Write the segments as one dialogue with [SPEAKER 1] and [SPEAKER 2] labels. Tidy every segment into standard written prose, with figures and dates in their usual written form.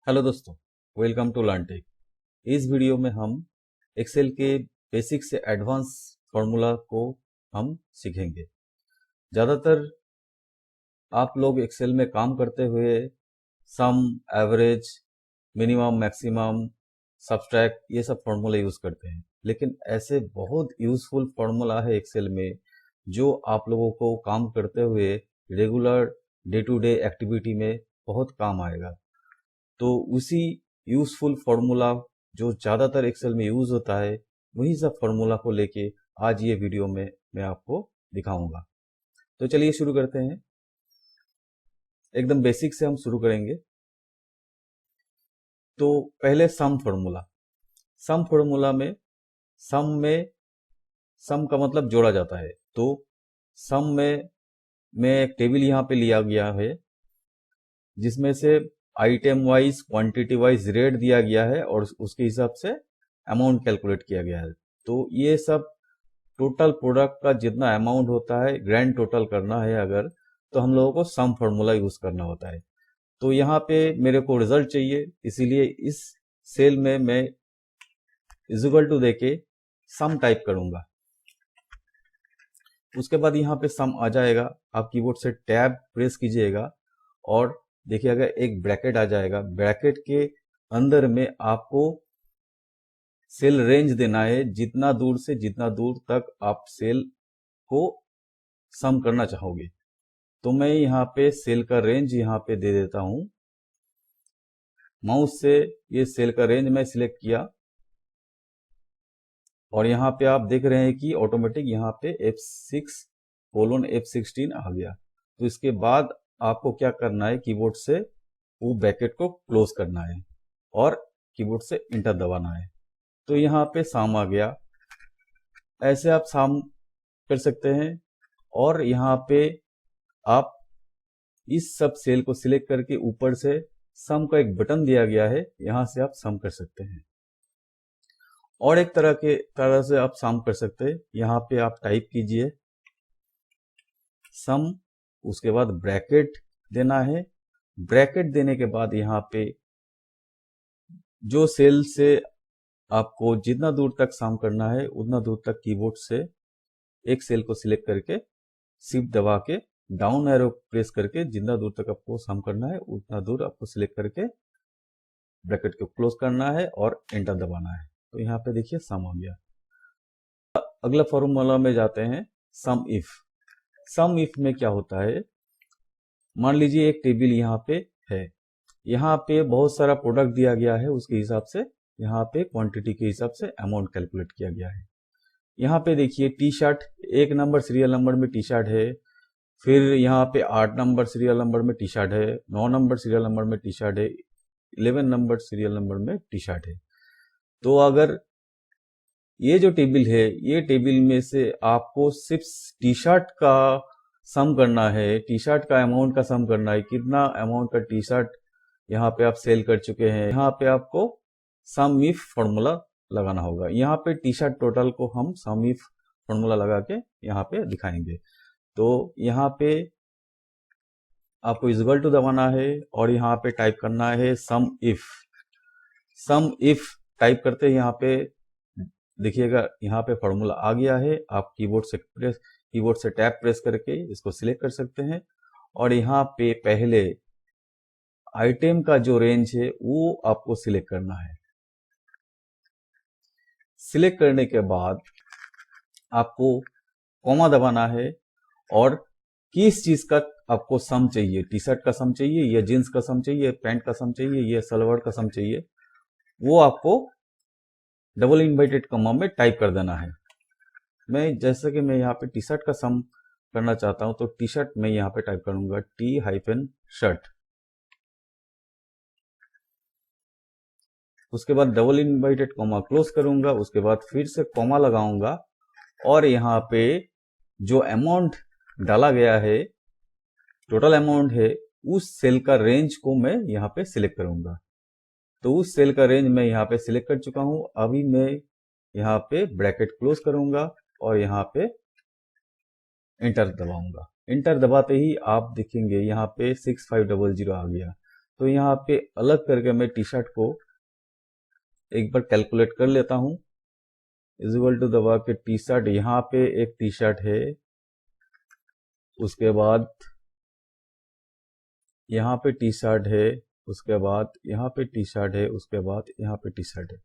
[SPEAKER 1] Hello दोस्तों, welcome to लर्नटेक। इस video में हम एक्सेल के बेसिक से एडवांस फार्मूला को हम सीखेंगे। ज़्यादातर आप लोग एक्सेल में काम करते हुए सम, एवरेज, मिनिमम, मैक्सिमम, सब्सट्रैक्ट ये सब फार्मूला यूज़ करते हैं, लेकिन ऐसे बहुत यूज़फुल फार्मूला है एक्सेल में जो आप लोगों को काम करते हुए regular day to day activity में बहुत काम आएगा। तो उसी यूजफुल फार्मूला जो ज़्यादातर एक्सेल में यूज़ होता है, वही सब फार्मूला को लेके आज ये वीडियो में मैं आपको दिखाऊंगा। तो चलिए शुरू करते हैं। एकदम बेसिक से हम शुरू करेंगे। तो पहले सम फार्मूला। सम फार्मूला में सम का मतलब जोड़ा जाता है। तो सम में मैं एक टेबल यहाँ पे लिया गया है जिसमें से item wise, quantity wise rate दिया गया है और उसके हिसाब से अमाउंट कैलकुलेट किया गया है। तो ये सब टोटल प्रोडक्ट का जितना अमाउंट होता है, ग्रैंड टोटल करना है अगर, तो हम लोगों को सम फार्मूला यूज करना होता है। तो यहाँ पे मेरे को रिजल्ट चाहिए, इसीलिए इस सेल में मैं इक्वल टू देके सम टाइप करूंगा। उसके बाद यहाँ पे सम आ जाएगा। आप कीबोर्ड से टैब प्रेस कीजिएगा और देखिएगा एक ब्रैकेट आ जाएगा। ब्रैकेट के अंदर में आपको सेल रेंज देना है, जितना दूर से जितना दूर तक आप सेल को सम करना चाहोगे। तो मैं यहाँ पे सेल का रेंज यहाँ पे दे देता हूं। माउस से ये सेल का रेंज मैं सिलेक्ट किया और यहाँ पे आप देख रहे हैं कि ऑटोमेटिक यहाँ पे F6:F16 आ गया। तो इसके बाद आपको क्या करना है, कीबोर्ड से वो ब्रैकेट को क्लोज करना है और कीबोर्ड से इंटर दबाना है। तो यहाँ पे सम आ गया। ऐसे आप सम कर सकते हैं और यहाँ पे आप इस सब सेल को सिलेक्ट करके ऊपर से सम का एक बटन दिया गया है, यहाँ से आप सम कर सकते हैं। और एक तरह से आप सम कर सकते हैं। यहाँ पे आप टाइप कीजिए सम, उसके बाद ब्रैकेट देना है। ब्रैकेट देने के बाद यहाँ पे जो सेल से आपको जितना दूर तक सम करना है उतना दूर तक कीबोर्ड से एक सेल को सिलेक्ट करके शिफ्ट दबा के डाउन एरो प्रेस करके जितना दूर तक आपको सम करना है उतना दूर आपको सिलेक्ट करके ब्रैकेट को क्लोज करना है और एंटर दबाना है। तो यहाँ पे देखिए सम आ गया। अगला फॉर्मूला में जाते हैं, सम इफ। सम इफ में क्या होता है, मान लीजिए एक टेबल यहाँ पे है, यहाँ पे बहुत सारा प्रोडक्ट दिया गया है, उसके हिसाब से यहाँ पे क्वांटिटी के हिसाब से अमाउंट कैलकुलेट किया गया है। यहाँ पे देखिए T shirt 1 number serial number में टी शर्ट है, फिर यहाँ पे 8 नंबर सीरियल नंबर में टी शर्ट है, 9 नंबर सीरियल नंबर में टी शर्ट है, 11 नंबर सीरियल नंबर में टी शर्ट है। तो अगर ये जो टेबल है, ये टेबल में से आपको सिर्फ टी शर्ट का सम करना है, टी शर्ट का अमाउंट का सम करना है, कितना अमाउंट का टी शर्ट यहाँ पे आप सेल कर चुके हैं। यहाँ पे आपको सम इफ फॉर्मूला लगाना होगा। यहाँ पे टी शर्ट टोटल को हम सम इफ फॉर्मूला लगा के यहाँ पे दिखाएंगे। तो यहाँ पे आपको इक्वल टू दबाना है और यहाँ पे टाइप करना है सम इफ। सम इफ टाइप करते हैं, यहाँ पे देखिएगा यहाँ पे फॉर्मूला आ गया है। आप कीबोर्ड से टैब प्रेस करके इसको सिलेक्ट कर सकते हैं और यहाँ पे पहले आइटम का जो रेंज है वो आपको सिलेक्ट करना है। सिलेक्ट करने के बाद आपको कॉमा दबाना है और किस चीज का आपको सम चाहिए, टी शर्ट का सम चाहिए या जींस का सम चाहिए, पैंट का सम चाहिए या सलवार का सम चाहिए, वो आपको डबल इन्वर्टेड कॉमा में टाइप कर देना है। जैसे कि मैं यहाँ पे टी शर्ट का सम करना चाहता हूं, तो टी शर्ट मैं यहाँ पे टाइप करूंगा T-शर्ट। उसके बाद डबल इन्वर्टेड कॉमा क्लोज करूंगा, उसके बाद फिर से कॉमा लगाऊंगा और यहाँ पे जो अमाउंट डाला गया है, टोटल अमाउंट है, उस सेल का रेंज को मैं यहाँ पे सिलेक्ट करूंगा। तो उस सेल का रेंज मैं यहाँ पे सिलेक्ट कर चुका हूं। अभी मैं यहाँ पे ब्रैकेट क्लोज करूंगा और यहाँ पे एंटर दबाऊंगा। एंटर दबाते ही आप देखेंगे यहाँ पे 6500 आ गया। तो यहाँ पे अलग करके मैं टी शर्ट को एक बार कैलकुलेट कर लेता हूँ। इज इक्वल टू दबा के टी शर्ट, यहाँ पे एक टी शर्ट है, उसके बाद यहाँ पे टी शर्ट है, उसके बाद यहाँ पे टी शर्ट है, उसके बाद यहाँ पे टी शर्ट है।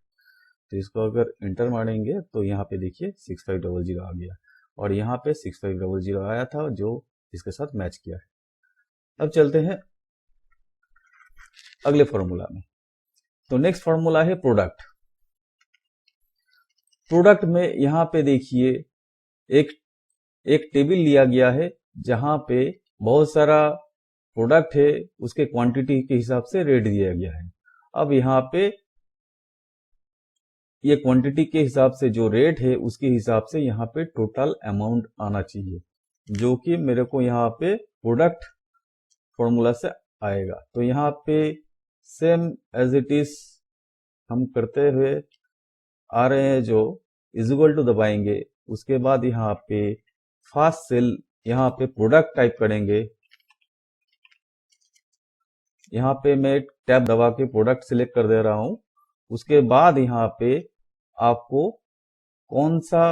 [SPEAKER 1] तो इसको अगर इंटर मारेंगे तो यहाँ पे देखिए 6500 आ गया, और यहाँ पे 6500 आया था जो इसके साथ मैच किया है। अब चलते हैं अगले फॉर्मूला में। तो नेक्स्ट फॉर्मूला है प्रोडक्ट। प्रोडक्ट में यहाँ पे देखिए एक टेबल लिया गया है जहां पे बहुत सारा प्रोडक्ट है, उसके क्वांटिटी के हिसाब से रेट दिया गया है। अब यहाँ पे ये क्वांटिटी के हिसाब से जो रेट है उसके हिसाब से यहाँ पे टोटल अमाउंट आना चाहिए, जो कि मेरे को यहाँ पे प्रोडक्ट फॉर्मूला से आएगा। तो यहाँ पे सेम एज इट इज हम करते हुए आ रहे हैं, जो इज इक्वल टू दबाएंगे, उसके बाद यहाँ पे फर्स्ट सेल, यहाँ पे प्रोडक्ट टाइप करेंगे। यहाँ पे मैं टैब दबा के प्रोडक्ट सिलेक्ट कर दे रहा हूं। उसके बाद यहाँ पे आपको कौन सा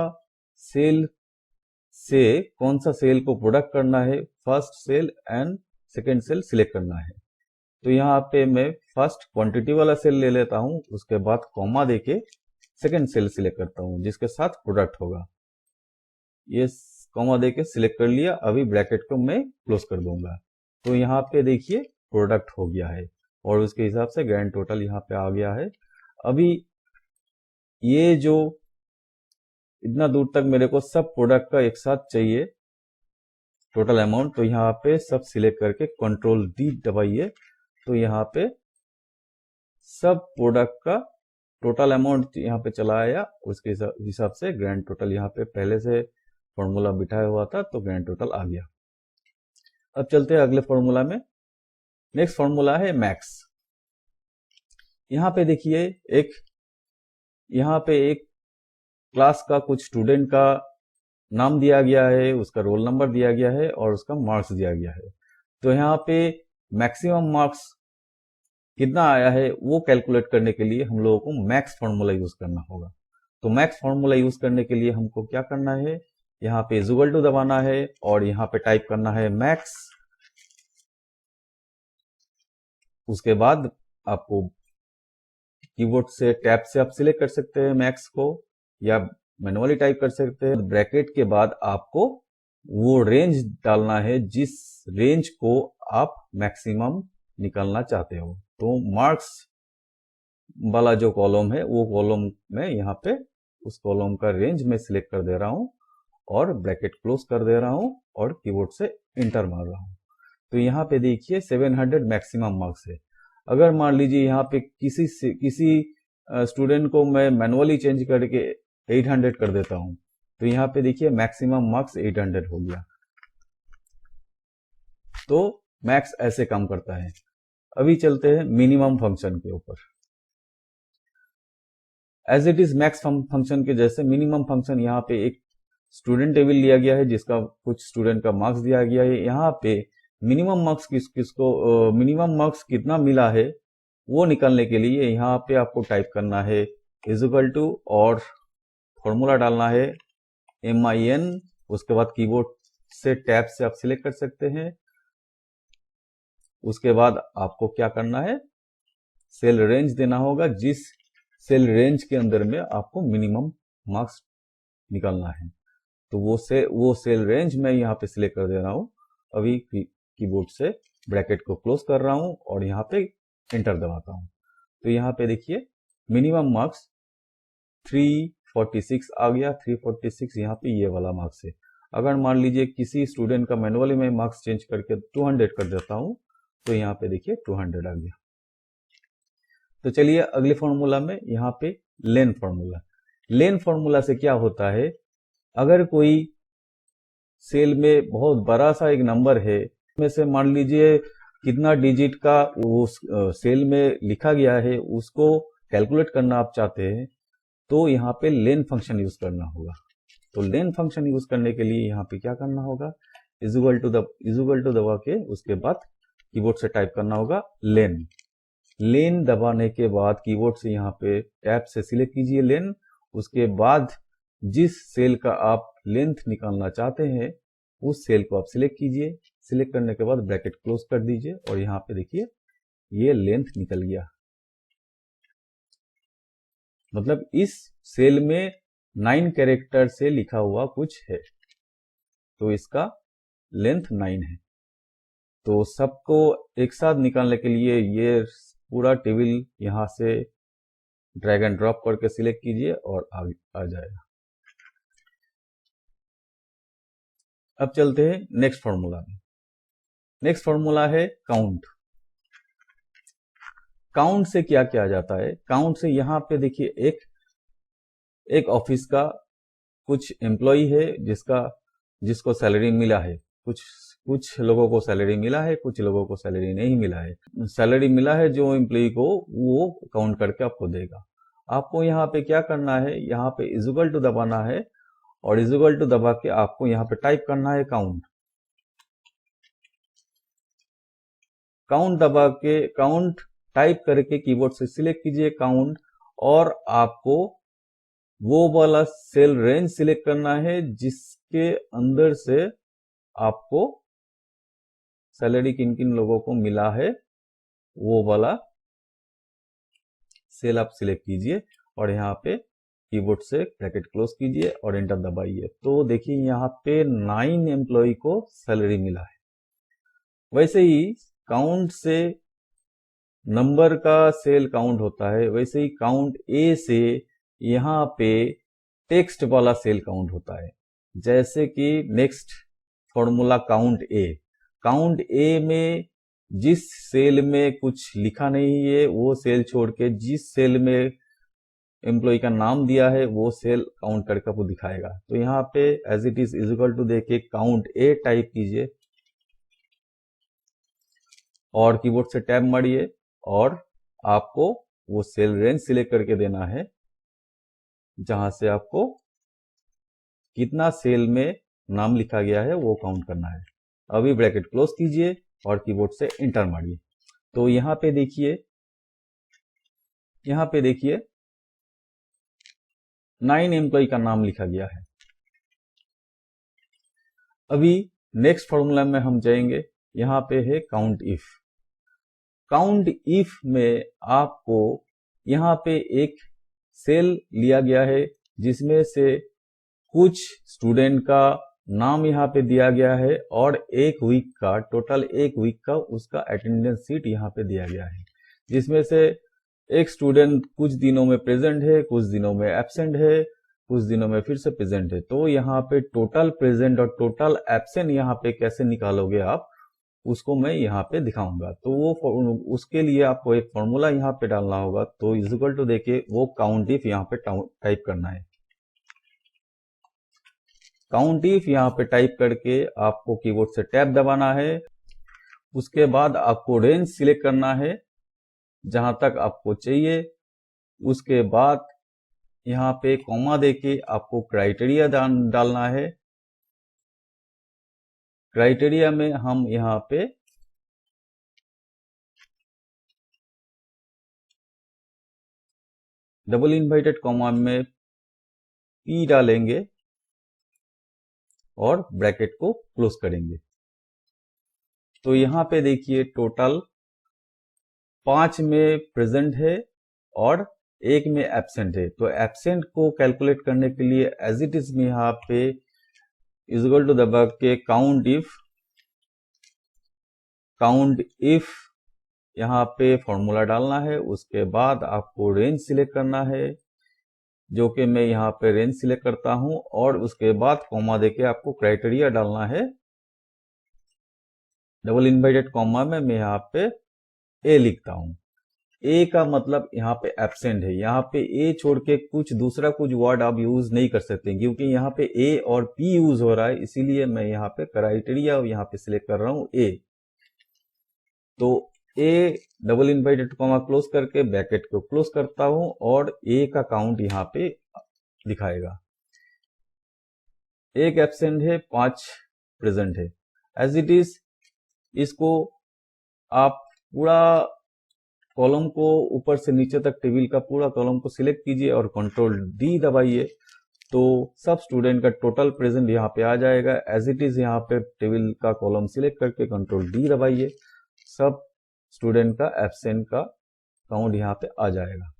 [SPEAKER 1] सेल को प्रोडक्ट करना है, first cell and second cell select करना है। तो यहाँ पे मैं फर्स्ट क्वांटिटी वाला सेल ले लेता हूं, उसके बाद कॉमा देके सेकेंड सेल सिलेक्ट करता हूं जिसके साथ प्रोडक्ट होगा। ये कॉमा देके सिलेक्ट कर लिया, अभी ब्रैकेट को मैं क्लोज कर दूंगा। तो यहाँ पे देखिए प्रोडक्ट हो गया है, और उसके हिसाब से ग्रैंड टोटल यहाँ पे आ गया है। अभी ये जो इतना दूर तक मेरे को सब प्रोडक्ट का एक साथ चाहिए टोटल अमाउंट, तो यहाँ पे सब सिलेक्ट करके कंट्रोल डी दबाइए, तो यहाँ पे सब प्रोडक्ट का टोटल अमाउंट यहाँ पे चला आया। उसके हिसाब से ग्रैंड टोटल यहाँ पे पहले से फॉर्मूला बिठाया हुआ था, तो ग्रैंड टोटल आ गया। अब चलते हैं अगले फॉर्मूला में। नेक्स्ट फॉर्मूला है मैक्स। यहाँ पे देखिए यहाँ पे एक क्लास का कुछ स्टूडेंट का नाम दिया गया है, उसका रोल नंबर दिया गया है और उसका मार्क्स दिया गया है। तो यहाँ पे मैक्सिमम मार्क्स कितना आया है वो कैलकुलेट करने के लिए हम लोगों को मैक्स फॉर्मूला यूज करना होगा। तो मैक्स फॉर्मूला यूज करने के लिए हमको क्या करना है, यहाँ पे इज इक्वल टू दबाना है और यहाँ पे टाइप करना है मैक्स। उसके बाद आपको कीबोर्ड से टैब से आप सिलेक्ट कर सकते हैं मैक्स को, या मैनुअली टाइप कर सकते हैं। ब्रैकेट के बाद आपको वो रेंज डालना है जिस रेंज को आप मैक्सिमम निकालना चाहते हो। तो मार्क्स वाला जो कॉलम है वो कॉलम में यहाँ पे उस कॉलम का रेंज में सिलेक्ट कर दे रहा हूँ और ब्रैकेट क्लोज कर दे रहा हूँ और कीबोर्ड से इंटर मार रहा हूँ। तो यहाँ पे देखिए 700 मैक्सिमम मार्क्स है। अगर मान लीजिए यहाँ पे किसी स्टूडेंट को मैं मैनुअली चेंज करके 800 कर देता हूँ, तो यहाँ पे देखिए मैक्सिमम मार्क्स 800 हो गया। तो मैक्स ऐसे काम करता है। अभी चलते हैं मिनिमम फंक्शन के ऊपर। As it is max function के जैसे मिनिमम फंक्शन, यहाँ पे एक स्टूडेंट टेबल लिया गया है जिसका कुछ स्टूडेंट का मार्क्स दिया गया है। यहाँ पे मिनिमम मार्क्स मिनिमम मार्क्स कितना मिला है वो निकालने के लिए यहाँ पे आपको टाइप करना है इज इक्वल टू और फॉर्मूला डालना है MIN। उसके बाद कीबोर्ड से टैब से आप सिलेक्ट कर सकते हैं। उसके बाद आपको क्या करना है, सेल रेंज देना होगा, जिस सेल रेंज के अंदर में आपको मिनिमम मार्क्स निकालना है। तो वो सेल रेंज मैं यहाँ पे सिलेक्ट कर दे रहा हूँ। अभी कीबोर्ड से ब्रैकेट को क्लोज कर रहा हूँ और यहाँ पे इंटर दबाता हूँ। तो यहाँ पे देखिए मिनिमम मार्क्स 346 आ गया। 346 यहाँ पे ये वाला मार्क्स है। अगर मान लीजिए किसी स्टूडेंट का मैनुअली में मार्क्स चेंज करके 200 कर देता हूँ, तो यहाँ पे देखिए 200 आ गया। तो चलिए अगले फॉर्मूला में, यहाँ पे लेन फॉर्मूला। लेन फॉर्मूला से क्या होता है, अगर कोई सेल में बहुत बड़ा सा एक नंबर है, में से मान लीजिए कितना डिजिट का उस सेल में लिखा गया है उसको कैलकुलेट करना आप चाहते हैं, तो यहाँ पे लेन फंक्शन यूज करना होगा। तो लेन फंक्शन यूज करने के लिए यहाँ पे क्या करना होगा, इज इक्वल टू दबा के उसके बाद कीबोर्ड से टाइप करना होगा लेन। लेन दबाने के बाद कीबोर्ड से यहाँ पे टैब से सिलेक्ट कीजिए लेन। उसके बाद जिस सेल का आप लेंथ निकालना चाहते हैं उस सेल को आप सिलेक्ट कीजिए। सिलेक्ट करने के बाद ब्रैकेट क्लोज कर दीजिए और यहाँ पे देखिए ये लेंथ निकल गया। मतलब इस सेल में 9 कैरेक्टर से लिखा हुआ कुछ है, तो इसका लेंथ 9 है। तो सबको एक साथ निकालने के लिए ये पूरा टेबल यहाँ से ड्रैग एंड ड्रॉप करके सिलेक्ट कीजिए और आ जाएगा। अब चलते हैं नेक्स्ट फॉर्मूला में। नेक्स्ट फॉर्मूला है काउंट। काउंट से क्या किया जाता है? काउंट से यहाँ पे देखिए एक ऑफिस का कुछ एम्प्लॉय है जिसको सैलरी मिला है। कुछ लोगों को सैलरी मिला है, कुछ लोगों को सैलरी नहीं मिला है। सैलरी मिला है जो एम्प्लॉय को, वो काउंट करके आपको देगा। आपको यहाँ पे क्या करना है, यहाँ पे इक्वल टू दबाना है और इक्वल टू दबा के आपको यहाँ पे टाइप करना है काउंट। काउंट दबा के काउंट टाइप करके कीबोर्ड से सिलेक्ट कीजिए काउंट, और आपको वो वाला सेल रेंज सिलेक्ट करना है जिसके अंदर से आपको सैलरी किन किन लोगों को मिला है, वो वाला सेल आप सिलेक्ट कीजिए और यहाँ पे कीबोर्ड से ब्रैकेट क्लोज कीजिए और एंटर दबाइए। तो देखिए यहाँ पे 9 एम्प्लॉय को सैलरी मिला है। वैसे ही काउंट से नंबर का सेल काउंट होता है, वैसे ही काउंट ए से यहाँ पे टेक्स्ट वाला सेल काउंट होता है। जैसे कि नेक्स्ट फॉर्मूला काउंट ए में जिस सेल में कुछ लिखा नहीं है वो सेल छोड़ के जिस सेल में एम्प्लॉय का नाम दिया है वो सेल काउंट करके आपको दिखाएगा। तो यहाँ पे as it is equal to देके काउंट ए टाइप कीजिए और कीबोर्ड से टैब मारिए और आपको वो सेल रेंज सिलेक्ट करके देना है जहां से आपको कितना सेल में नाम लिखा गया है वो काउंट करना है। अभी ब्रैकेट क्लोज कीजिए और कीबोर्ड से एंटर मारिए। तो यहाँ पे देखिए 9 एम्प्लॉय का नाम लिखा गया है। अभी नेक्स्ट फॉर्मूला में हम जाएंगे। यहाँ पे है काउंट इफ। काउंट इफ में आपको यहाँ पे एक सेल लिया गया है जिसमें से कुछ स्टूडेंट का नाम यहाँ पे दिया गया है और टोटल एक वीक का उसका अटेंडेंस शीट यहाँ पे दिया गया है, जिसमें से एक स्टूडेंट कुछ दिनों में प्रेजेंट है, कुछ दिनों में एब्सेंट है, कुछ दिनों में फिर से प्रेजेंट है। तो यहाँ पे टोटल प्रेजेंट और टोटल एब्सेंट यहाँ पे कैसे निकालोगे आप, उसको मैं यहाँ पे दिखाऊंगा। तो वो उसके लिए आपको एक फॉर्मूला यहाँ पे डालना होगा। तो इक्वल टू देके वो काउंट इफ यहाँ पे टाइप करना है। काउंट इफ यहाँ पे टाइप करके आपको कीबोर्ड से टैब दबाना है। उसके बाद आपको रेंज सिलेक्ट करना है जहां तक आपको चाहिए। उसके बाद यहाँ पे कॉमा देके आपको क्राइटेरिया डालना है। क्राइटेरिया में हम यहाँ पे डबल इन्वर्टेड कॉमा में पी डालेंगे और ब्रैकेट को क्लोज करेंगे। तो यहाँ पे देखिए टोटल 5 में प्रेजेंट है और 1 में एब्सेंट है। तो एब्सेंट को कैलकुलेट करने के लिए एज इट इज में यहाँ पे इक्वल टू दबा के काउंट इफ यहाँ पे फॉर्मूला डालना है। उसके बाद आपको रेंज सिलेक्ट करना है, जो कि मैं यहाँ पे रेंज सिलेक्ट करता हूं, और उसके बाद कॉमा देके आपको क्राइटेरिया डालना है। डबल इन्वर्टेड कॉमा में मैं यहाँ पे ए लिखता हूं। ए का मतलब यहाँ पे एब्सेंट है। यहाँ पे ए छोड़ के कुछ वर्ड आप यूज नहीं कर सकते क्योंकि यहाँ पे ए और पी यूज हो रहा है, इसीलिए मैं यहाँ पे क्राइटेरिया यहाँ पे सिलेक्ट कर रहा हूँ ए। तो A double inverted comma close करके ब्रैकेट को क्लोज करता हूं और ए का काउंट यहाँ पे दिखाएगा। 1 एब्सेंट है, 5 प्रेजेंट है। एज इट इज इसको आप पूरा कॉलम को ऊपर से नीचे तक टेबल का पूरा कॉलम को सिलेक्ट कीजिए और कंट्रोल डी दबाइए, तो सब स्टूडेंट का टोटल प्रेजेंट यहाँ पे आ जाएगा। एज इट इज यहाँ पे टेबल का कॉलम सिलेक्ट करके कंट्रोल डी दबाइए, सब स्टूडेंट का एब्सेंट का काउंट यहाँ पे आ जाएगा।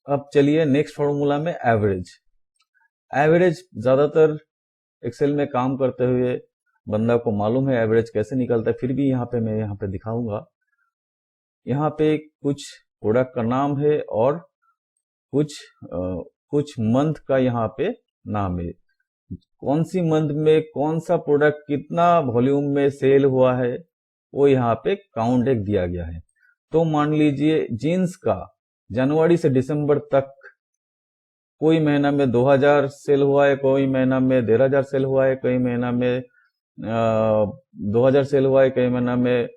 [SPEAKER 1] अब चलिए नेक्स्ट फॉर्मूला में एवरेज। एवरेज ज्यादातर एक्सेल में काम करते हुए बंदा को मालूम है एवरेज कैसे निकलता है, फिर भी यहाँ पे मैं यहाँ पे दिखाऊंगा। यहाँ पे कुछ प्रोडक्ट का नाम है और कुछ मंथ का यहाँ पे नाम है। कौन सी मंथ में कौन सा प्रोडक्ट कितना वॉल्यूम में सेल हुआ है वो यहाँ पे काउंट एक दिया गया है। तो मान लीजिए जीन्स का जनवरी से दिसंबर तक कोई महीना में 2000 सेल हुआ है, कोई महीना में 1500 सेल हुआ है, कई महीना में 2000 सेल हुआ है, कई महीना में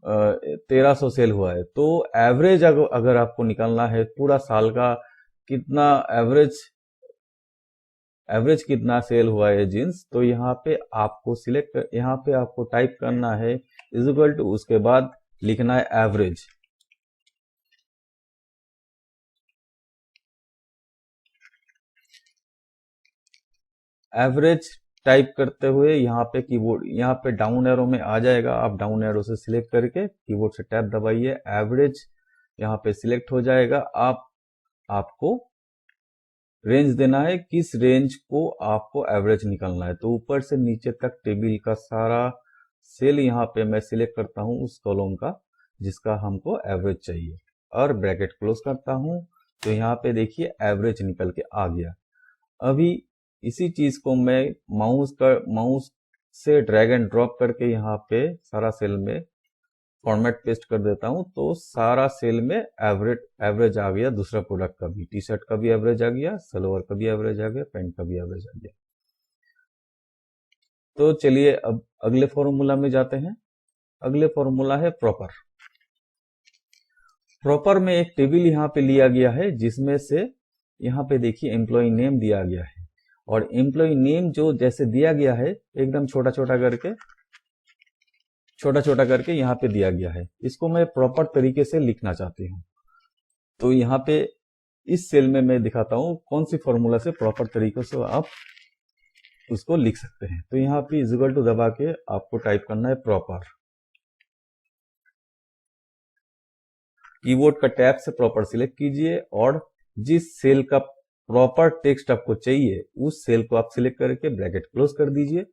[SPEAKER 1] 1300 सेल हुआ है। तो एवरेज अगर आपको निकालना है पूरा साल का कितना एवरेज कितना सेल हुआ है जीन्स, तो यहाँ पे आपको यहाँ पे आपको टाइप करना है इज इक्वल टू, उसके बाद लिखना है एवरेज। एवरेज टाइप करते हुए यहाँ पे कीबोर्ड यहाँ पे डाउन एरो में आ जाएगा, आप डाउन एरो से सिलेक्ट करके कीबोर्ड से टैब दबाइए, एवरेज यहाँ पे सिलेक्ट हो जाएगा। आपको रेंज देना है, किस रेंज को आपको एवरेज निकालना है। तो ऊपर से नीचे तक टेबल का सारा सेल यहाँ पे मैं सिलेक्ट करता हूँ उस कॉलम का जिसका हमको एवरेज चाहिए और ब्रैकेट क्लोज करता हूँ। तो यहाँ पे देखिए एवरेज निकल के आ गया। अभी इसी चीज को मैं माउस से ड्रैग एंड ड्रॉप करके यहाँ पे सारा सेल में फॉर्मेट पेस्ट कर देता हूँ, तो सारा सेल में एवरेज आ गया। दूसरा प्रोडक्ट का भी, टी शर्ट का भी एवरेज आ गया, सलवार का भी एवरेज आ गया, पैंट का भी एवरेज आ गया। तो चलिए अब अगले फॉर्मूला में जाते हैं। अगले फॉर्मूला है प्रॉपर। प्रॉपर में एक टेबल यहाँ पे लिया गया है जिसमें से यहाँ पे देखिए एम्प्लॉय नेम दिया गया है, और एम्प्लॉय नेम जो जैसे दिया गया है एकदम छोटा छोटा करके यहाँ पे दिया गया है, इसको मैं प्रॉपर तरीके से लिखना चाहती हूँ। तो यहाँ पे इस सेल में मैं दिखाता हूँ कौन सी फॉर्मूला से प्रॉपर तरीके से आप उसको लिख सकते हैं। तो यहाँ पे इज इक्वल टू दबा के आपको टाइप करना है प्रॉपर। कीबोर्ड का टैब से प्रॉपर सिलेक्ट कीजिए और जिस सेल का प्रॉपर टेक्स्ट आपको चाहिए उस सेल को आप सिलेक्ट करके ब्रैकेट क्लोज कर दीजिए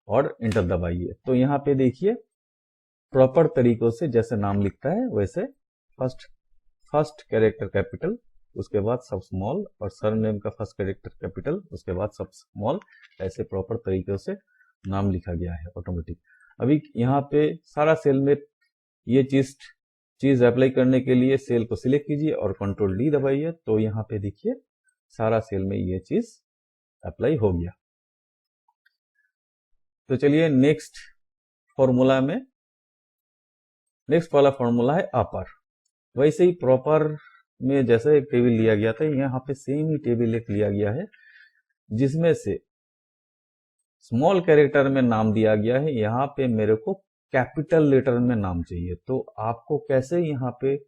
[SPEAKER 1] और इंटर दबाइए। तो यहाँ पे देखिए प्रॉपर तरीकों से जैसे नाम लिखता है वैसे फर्स्ट कैरेक्टर कैपिटल, उसके बाद सब स्मॉल, और सरनेम का फर्स्ट कैरेक्टर कैपिटल, उसके बाद सब स्मॉल, ऐसे प्रॉपर तरीके से नाम लिखा गया है ऑटोमेटिक। अभी यहाँ पे सारा सेल में ये चीज अप्लाई करने के लिए सेल को सिलेक्ट कीजिए और कंट्रोल डी दबाइए। तो यहाँ पे देखिए सारा सेल में ये चीज अप्लाई हो गया। तो चलिए नेक्स्ट वाला फॉर्मूला है अपर। वैसे ही प्रॉपर में जैसे एक टेबल लिया गया था, यहाँ पे सेम ही टेबल एक लिया गया है जिसमें से स्मॉल कैरेक्टर में नाम दिया गया है। यहाँ पे मेरे को कैपिटल लेटर में नाम चाहिए। तो आपको कैसे यहाँ पे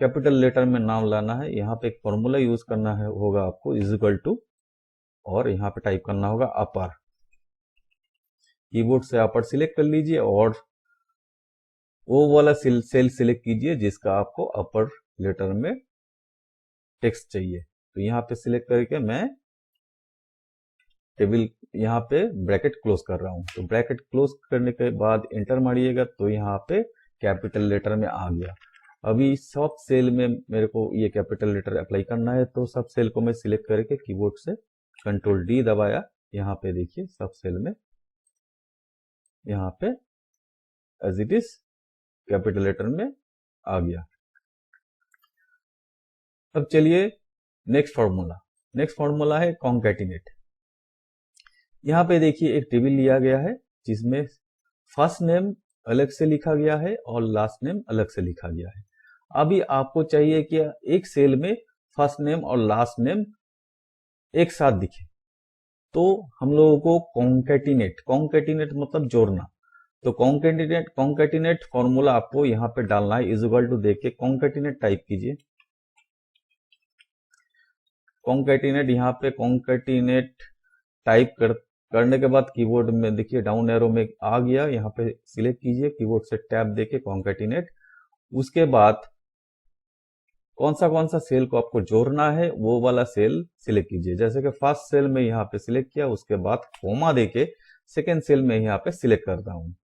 [SPEAKER 1] कैपिटल लेटर में नाम लाना है, यहाँ पे एक फॉर्मूला यूज करना है होगा आपको, इज इक्वल टू, और यहाँ पे टाइप करना होगा अपर। कीबोर्ड से अपर सिलेक्ट कर लीजिए और वो वाला सेल सिलेक्ट कीजिए जिसका आपको अपर लेटर में टेक्स्ट चाहिए। तो यहाँ पे सिलेक्ट करके मैं टेबल यहाँ पे ब्रैकेट क्लोज कर रहा हूँ। तो ब्रैकेट क्लोज करने के बाद एंटर मारिएगा तो यहाँ पे कैपिटल लेटर में आ गया। अभी सब सेल में मेरे को ये कैपिटल लेटर अप्लाई करना है, तो सब सेल को मैं सिलेक्ट करके कीबोर्ड से कंट्रोल डी दबाया। यहाँ पे देखिए सब सेल में यहाँ पे as it is capital letter में आ गया। अब चलिए नेक्स्ट फॉर्मूला है कॉन्कैटिनेट। यहाँ पे देखिए एक टेबल लिया गया है जिसमें फर्स्ट नेम अलग से लिखा गया है और लास्ट नेम अलग से लिखा गया है। अभी आपको चाहिए कि एक सेल में फर्स्ट नेम और लास्ट नेम एक साथ दिखे, तो हम लोगों को कॉन्कैटिनेट मतलब जोड़ना। तो कॉन्केटिनेट फॉर्मूला आपको यहाँ पे डालना है, इज इक्वल टू देख के कॉन्केटिनेट टाइप कीजिए। कॉन्केटिनेट, यहाँ पे कॉन्केटिनेट टाइप करने के बाद कीबोर्ड में देखिए डाउन एरो में आ गया, यहाँ पे सिलेक्ट कीजिए, कीबोर्ड से टैब देके कॉन्केटिनेट। उसके बाद कौन सा सेल को आपको जोड़ना है वो वाला सेल सिलेक्ट कीजिए। जैसे कि फर्स्ट सेल में यहाँ पे सिलेक्ट किया, उसके बाद कोमा देके सेकेंड सेल में यहाँ पे सिलेक्ट करता हूँ।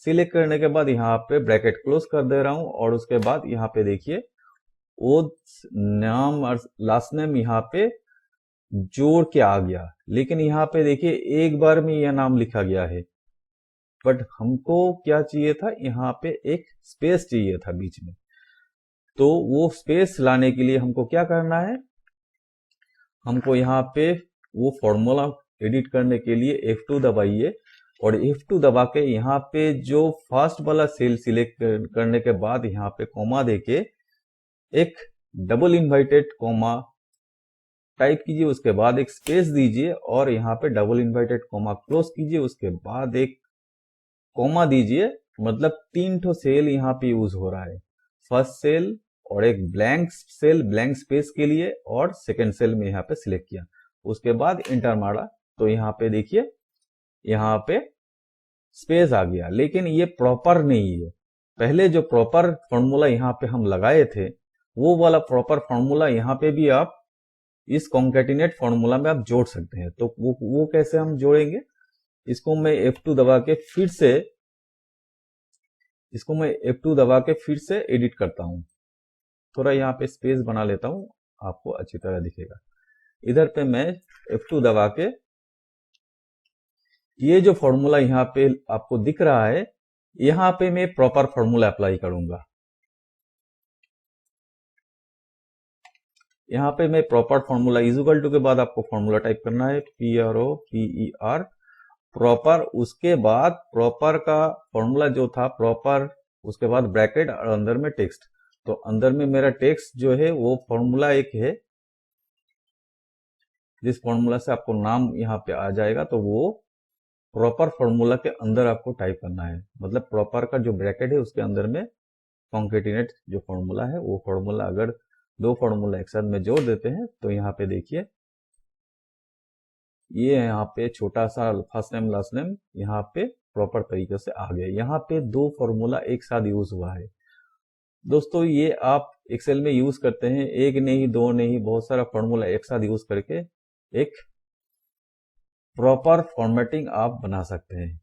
[SPEAKER 1] सिलेक्ट करने के बाद यहाँ पे ब्रैकेट क्लोज कर दे रहा हूँ और उसके बाद यहाँ पे देखिए वो नाम और लास्ट नेम यहाँ पे जोड़ के आ गया। लेकिन यहाँ पे देखिए एक बार में यह नाम लिखा गया है, बट हमको क्या चाहिए था, यहाँ पे एक स्पेस चाहिए था बीच में। तो वो स्पेस लाने के लिए हमको क्या करना है, हमको यहाँ पे वो फॉर्मूला एडिट करने के लिए F2 दबाइए और F2 दबा के यहाँ पे जो फर्स्ट वाला सेल सिलेक्ट करने के बाद यहाँ पे कॉमा देके एक डबल इन्वर्टेड कॉमा टाइप कीजिए, उसके बाद एक स्पेस दीजिए और यहाँ पे डबल इन्वर्टेड कॉमा क्लोज कीजिए, उसके बाद एक कॉमा दीजिए। मतलब 3 ठो सेल यहाँ पे यूज हो रहा है, फर्स्ट सेल और एक ब्लैंक सेल ब्लैंक स्पेस के लिए, और सेकेंड सेल में यहाँ पे सिलेक्ट किया, उसके बाद इंटर मारा तो यहाँ पे देखिए यहाँ पे स्पेस आ गया। लेकिन ये प्रॉपर नहीं है, पहले जो प्रॉपर फॉर्मूला यहाँ पे हम लगाए थे वो वाला प्रॉपर फॉर्मूला यहाँ पे भी आप इस कॉन्केटिनेट फॉर्मूला में आप जोड़ सकते हैं। तो वो कैसे हम जोड़ेंगे, इसको मैं F2 दबा के फिर से एडिट करता हूं। थोड़ा यहाँ पे स्पेस बना लेता हूं, आपको अच्छी तरह दिखेगा। इधर पे मैं F2 दबा के ये जो फॉर्मूला यहाँ पे आपको दिख रहा है, यहाँ पे मैं प्रॉपर फॉर्मूला अप्लाई करूंगा। यहाँ पे मैं proper formula is equal to के बाद आपको फॉर्मूला टाइप करना है, PROPER प्रॉपर। उसके बाद प्रॉपर का फॉर्मूला जो था प्रॉपर, उसके बाद ब्रैकेट और अंदर में टेक्स्ट। तो अंदर में मेरा टेक्स्ट जो है वो फॉर्मूला एक है, जिस फॉर्मूला से आपको नाम यहाँ पे आ जाएगा, तो वो प्रॉपर फॉर्मूला के अंदर आपको टाइप करना है। मतलब प्रॉपर का जो ब्रैकेट है उसके अंदर में कॉन्केटिनेट जो फॉर्मूला है वो फॉर्मूला, अगर 2 फॉर्मूला एक साथ में जोड़ देते हैं तो यहाँ पे देखिए ये यहाँ पे छोटा सा फर्स्ट नेम लास्ट नेम यहाँ पे प्रॉपर तरीके से आ गया। यहाँ पे 2 फॉर्मूला एक साथ यूज हुआ है। दोस्तों ये आप एक्सेल में यूज करते हैं, एक नहीं 2 नहीं, बहुत सारा फॉर्मूला एक साथ यूज करके एक प्रॉपर फॉर्मेटिंग आप बना सकते हैं।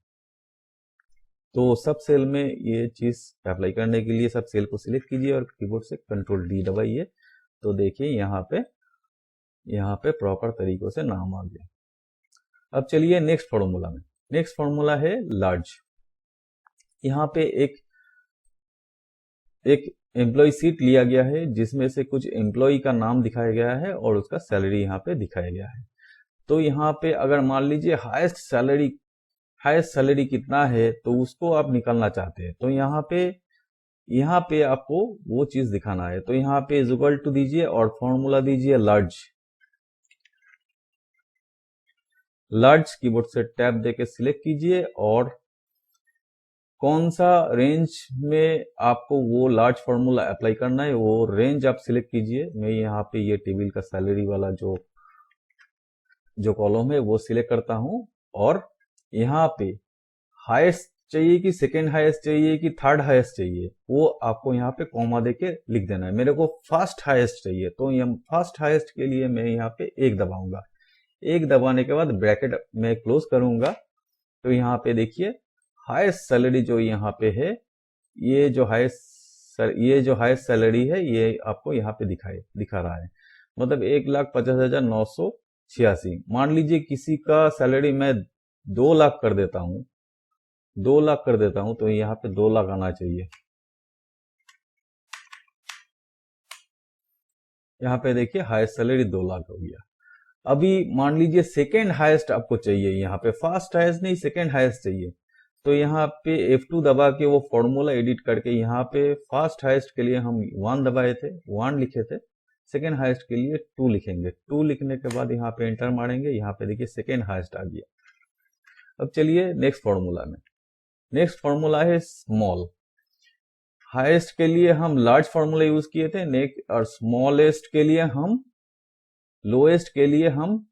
[SPEAKER 1] तो सब सेल में ये चीज अप्लाई करने के लिए सब सेल को सिलेक्ट कीजिए और कीबोर्ड से कंट्रोल D दबाइए। तो देखिए यहाँ पे प्रॉपर तरीकों से नाम आ गया। अब चलिए नेक्स्ट फॉर्मूला में। नेक्स्ट फॉर्मूला है लार्ज। यहाँ पे एक एम्प्लॉय सीट लिया गया है जिसमें से कुछ एम्प्लॉय का नाम दिखाया गया है और उसका सैलरी यहाँ पे दिखाया गया है। तो यहाँ पे अगर मान लीजिए हाईएस्ट सैलरी कितना है तो उसको आप निकालना चाहते हैं, तो यहाँ पे आपको वो चीज दिखाना है। तो यहाँ पे इज इक्वल टू दीजिए और फॉर्मूला दीजिए लार्ज कीबोर्ड से टैब देके सिलेक्ट कीजिए और कौन सा रेंज में आपको वो लार्ज फॉर्मूला अप्लाई करना है वो रेंज आप सिलेक्ट कीजिए। मैं यहाँ पे ये टेबल का सैलरी वाला जो कॉलम है वो सिलेक्ट करता हूं और यहाँ पे हाईएस्ट चाहिए कि सेकेंड हाईएस्ट चाहिए कि थर्ड हाईएस्ट चाहिए, वो आपको यहाँ पे कॉमा देके लिख देना है। मेरे को फर्स्ट हाईएस्ट चाहिए, तो फर्स्ट हाईएस्ट के लिए मैं यहाँ पे 1 दबाऊंगा। 1 दबाने के बाद ब्रैकेट में क्लोज करूंगा। तो यहाँ पे देखिए हाईएस्ट सैलरी जो यहाँ पे है, ये जो हाईएस्ट सैलरी है ये आपको यहाँ पे दिखा रहा है, मतलब 1,50,986। मान लीजिए किसी का सैलरी मैं 2 लाख कर देता हूँ, 2 लाख कर देता हूं, तो यहाँ पे 2 लाख आना चाहिए। यहाँ पे देखिए हाईएस्ट सैलरी 2 लाख हो गया। अभी मान लीजिए सेकेंड हाईएस्ट आपको चाहिए, यहाँ पे फर्स्ट हाईएस्ट नहीं सेकेंड हाईएस्ट चाहिए, तो यहाँ पे F2 दबा के वो फॉर्मूला एडिट करके यहाँ पे फर्स्ट हाईएस्ट के लिए हम 1 दबाए थे, 1 लिखे थे, सेकेंड हाईएस्ट के लिए 2 लिखेंगे। 2 लिखने के बाद यहाँ पे एंटर मारेंगे, यहाँ पे देखिए सेकेंड हाईएस्ट आ गया। अब चलिए नेक्स्ट फॉर्मूला में। नेक्स्ट फॉर्मूला है स्मॉल। हाईएस्ट के लिए हम लार्ज फॉर्मूला यूज किए थे, नेक्स्ट और स्मॉलेस्ट के लिए हम लोएस्ट के लिए हम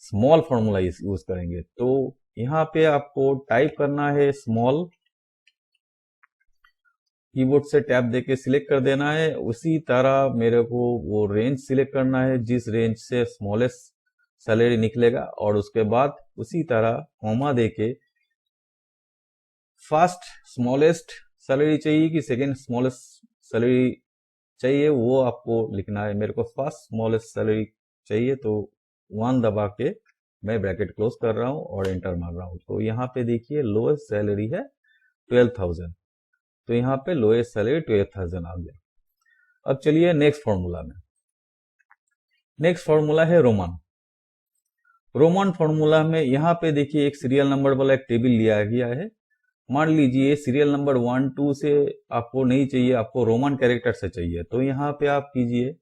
[SPEAKER 1] स्मॉल फॉर्मूला यूज करेंगे। तो यहाँ पे आपको टाइप करना है स्मॉल, कीबोर्ड से टैब देके सिलेक्ट कर देना है। उसी तरह मेरे को वो रेंज सिलेक्ट करना है जिस रेंज से स्मॉलेस्ट सैलरी निकलेगा, और उसके बाद उसी तरह कॉमा देके फर्स्ट स्मॉलेस्ट सैलरी चाहिए कि सेकेंड स्मॉलेस्ट सैलरी चाहिए वो आपको लिखना है। मेरे को फर्स्ट स्मॉलेस्ट सैलरी चाहिए, तो 1 दबा के मैं ब्रैकेट क्लोज कर रहा हूं और एंटर मार रहा हूं। तो यहाँ पे देखिए लोएस्ट सैलरी है 12,000, तो यहाँ पे लोएस्ट सैलरी 12,000 आ गया। अब चलिए नेक्स्ट फॉर्मूला में। नेक्स्ट फॉर्मूला है रोमन। रोमन फॉर्मूला में यहाँ पे देखिए एक सीरियल नंबर वाला एक टेबल लिया गया है। मान लीजिए सीरियल नंबर 1 2 से आपको नहीं चाहिए, आपको रोमन कैरेक्टर से चाहिए, तो यहाँ पे आप कीजिए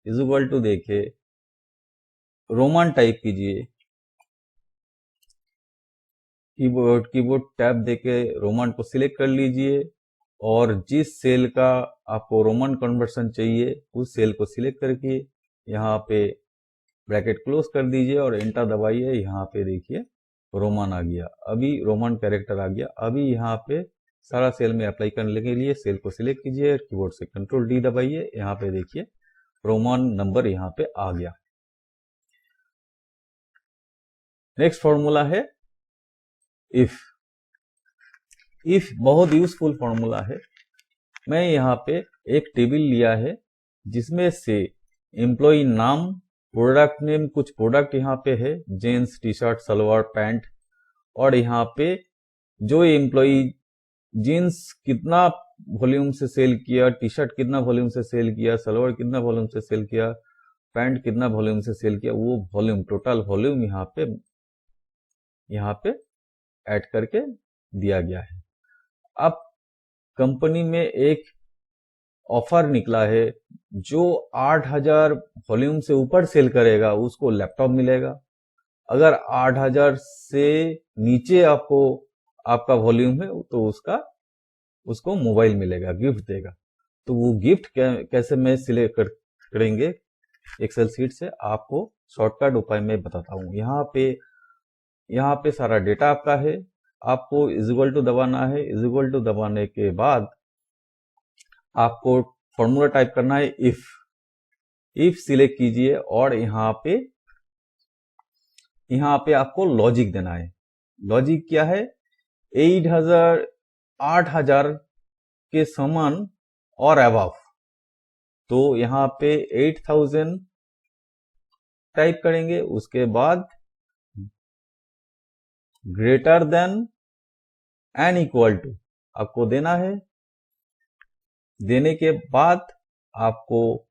[SPEAKER 1] इज इक्वल टू देखे रोमन टाइप कीजिए, कीबोर्ड टैब देके रोमन को सिलेक्ट कर लीजिए, और जिस सेल का आपको रोमन कन्वर्सन चाहिए उस सेल को सिलेक्ट करके यहाँ पे ब्रैकेट क्लोज कर दीजिए और एंटर दबाइए। यहाँ पे देखिए रोमन आ गया, अभी रोमन कैरेक्टर आ गया। अभी यहाँ पे सारा सेल में अप्लाई करने के लिए सेल को सिलेक्ट कीजिए, कीबोर्ड से कंट्रोल डी दबाइए, यहाँ पे देखिए रोमन नंबर यहाँ पे आ गया। नेक्स्ट फॉर्मूला है इफ। इफ बहुत यूजफुल फॉर्मूला है। मैं यहाँ पे एक टेबल लिया है जिसमें से एम्प्लॉय नाम, प्रोडक्ट नेम, कुछ प्रोडक्ट यहाँ पे है, jeans, T shirt, salwar, pant, और यहाँ पे जो एम्प्लॉय जीन्स कितना वॉल्यूम से सेल किया, टी शर्ट कितना वॉल्यूम से सेल किया, सलवार कितना वॉल्यूम से सेल किया, पैंट कितना वॉल्यूम से सेल किया, वो वॉल्यूम टोटल वॉल्यूम यहाँ पे ऐड करके दिया गया है। अब कंपनी में एक ऑफर निकला है, जो 8,000 वॉल्यूम से ऊपर सेल करेगा उसको लैपटॉप मिलेगा। अगर 8,000 से नीचे आपका वॉल्यूम है तो उसको मोबाइल मिलेगा, गिफ्ट देगा। तो वो गिफ्ट कैसे मैं सिलेक्ट करेंगे एक्सेल सीट से, आपको शॉर्टकट उपाय में बताता हूँ। यहाँ पे सारा डेटा आपका है, आपको इज इक्वल टू दबाना है। इज इक्वल टू दबाने के बाद आपको फॉर्मूला टाइप करना है इफ सिलेक्ट कीजिए, और यहाँ पे आपको लॉजिक देना है। लॉजिक क्या है? 8,000 के समान और अबव, तो यहाँ पे 8,000 टाइप करेंगे, उसके बाद greater than and equal to आपको देना है। देने के बाद आपको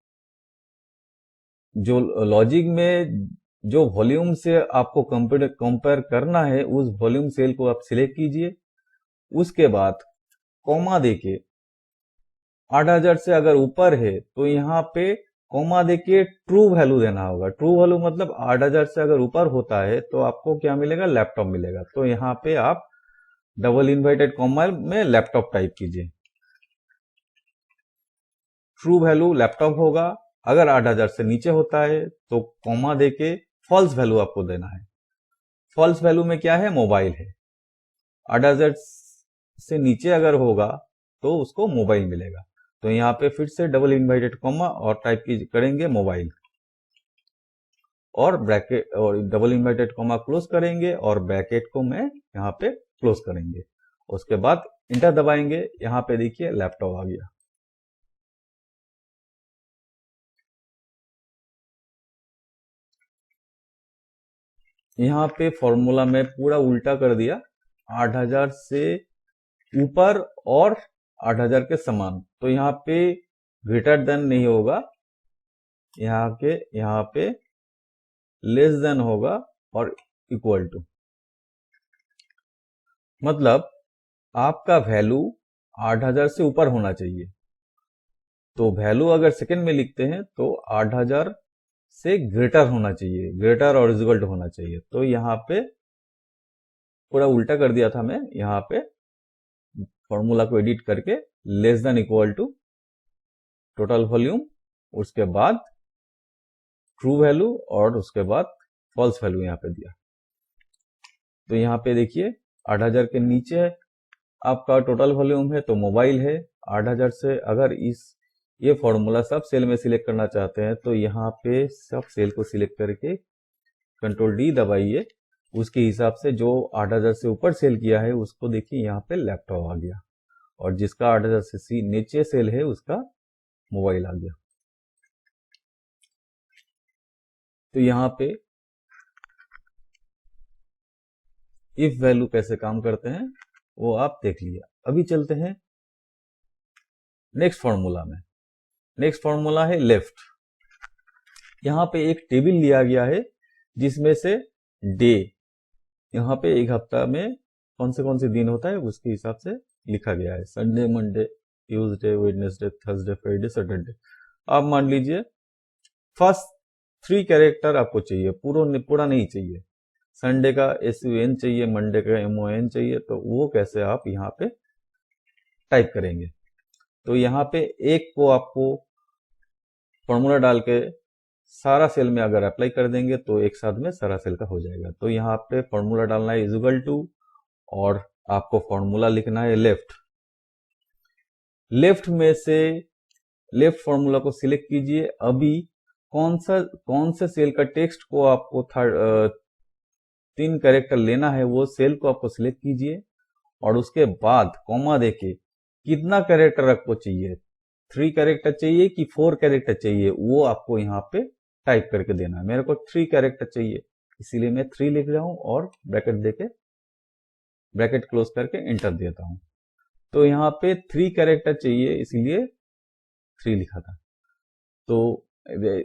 [SPEAKER 1] जो लॉजिक में जो वॉल्यूम से आपको कंपेयर करना है उस वॉल्यूम सेल को आप सिलेक्ट कीजिए। उसके बाद कॉमा देके 8,000 से अगर ऊपर है तो यहाँ पे कॉमा देके ट्रू वैल्यू देना होगा। ट्रू वैल्यू मतलब 8,000 से अगर ऊपर होता है तो आपको क्या मिलेगा? लैपटॉप मिलेगा। तो यहाँ पे आप डबल इन्वर्टेड कॉमा में लैपटॉप टाइप कीजिए। ट्रू वैल्यू लैपटॉप होगा। अगर 8,000 से नीचे होता है तो कॉमा देके फॉल्स वैल्यू आपको देना है। फॉल्स वैल्यू में क्या है? मोबाइल है। 8,000 से नीचे अगर होगा तो उसको मोबाइल मिलेगा। तो यहाँ पे फिर से डबल इन्वर्टेड कॉमा और टाइप करेंगे मोबाइल, और ब्रैकेट और डबल इन्वर्टेड कॉमा क्लोज करेंगे और ब्रैकेट को मैं यहाँ पे क्लोज करेंगे। उसके बाद इंटर दबाएंगे। यहाँ पे देखिए लैपटॉप आ गया। यहाँ पे फॉर्मूला में पूरा उल्टा कर दिया, 8,000 से ऊपर और 8,000 के समान। तो यहाँ पे ग्रेटर देन नहीं होगा, यहाँ पे लेस देन होगा और इक्वल टू। मतलब आपका वैल्यू 8,000 से ऊपर होना चाहिए। तो वैल्यू अगर सेकंड में लिखते हैं तो 8,000 से ग्रेटर होना चाहिए, ग्रेटर और इक्वल टू होना चाहिए। तो यहाँ पे पूरा उल्टा कर दिया था मैं। यहाँ पे फॉर्मूला को एडिट करके less than equal to total volume, उसके बाद ट्रू वैल्यू और उसके बाद फॉल्स वैल्यू यहाँ पे दिया। तो यहाँ पे देखिए 8000 के नीचे आपका टोटल वॉल्यूम है तो मोबाइल है। 8000 से अगर ये फॉर्मूला सब सेल में सिलेक्ट करना चाहते हैं तो यहाँ पे सब सेल को सिलेक्ट करके कंट्रोल डी दबाइए। उसके हिसाब से जो 8000 से ऊपर सेल किया है उसको देखिए यहाँ पे लैपटॉप आ गया, और जिसका 8000 से नीचे सेल है उसका मोबाइल आ गया। तो यहाँ पे इफ वैल्यू कैसे काम करते हैं वो आप देख लिया। अभी चलते हैं नेक्स्ट फॉर्मूला में। नेक्स्ट फॉर्मूला है लेफ्ट। यहाँ पे एक टेबल लिया गया है जिसमें से डे, यहाँ पे एक हफ्ता में कौन से दिन होता है उसके हिसाब से लिखा गया है। Sunday, Monday, Tuesday, Wednesday, Thursday, Friday, Saturday. आप मान लीजिए फर्स्ट 3 कैरेक्टर आपको चाहिए, पूरा नहीं चाहिए। संडे का SUN चाहिए, मंडे का MON चाहिए, तो वो कैसे आप यहाँ पे टाइप करेंगे। तो यहाँ पे एक को आपको फॉर्मूला डाल के सारा सेल में अगर अप्लाई कर देंगे तो एक साथ में सारा सेल का हो जाएगा। तो यहाँ पे फॉर्मूला डालना है इक्वल टू, और आपको फॉर्मूला लिखना है लेफ्ट। लेफ्ट में से लेफ्ट फॉर्मूला को सिलेक्ट कीजिए। अभी कौन से सेल का टेक्स्ट को आपको 3 कैरेक्टर लेना है वो सेल को आपको सिलेक्ट कीजिए, और उसके बाद कॉमा देके कितना कैरेक्टर आपको चाहिए, 3 कैरेक्टर चाहिए कि 4 कैरेक्टर चाहिए, वो आपको यहाँ पे टाइप करके देना है। मेरे को 3 कैरेक्टर चाहिए इसीलिए मैं 3 लिख रहा हूँ और ब्रैकेट देके ब्रैकेट क्लोज करके एंटर देता हूँ। तो यहाँ पे 3 कैरेक्टर चाहिए इसीलिए 3 लिखा था। तो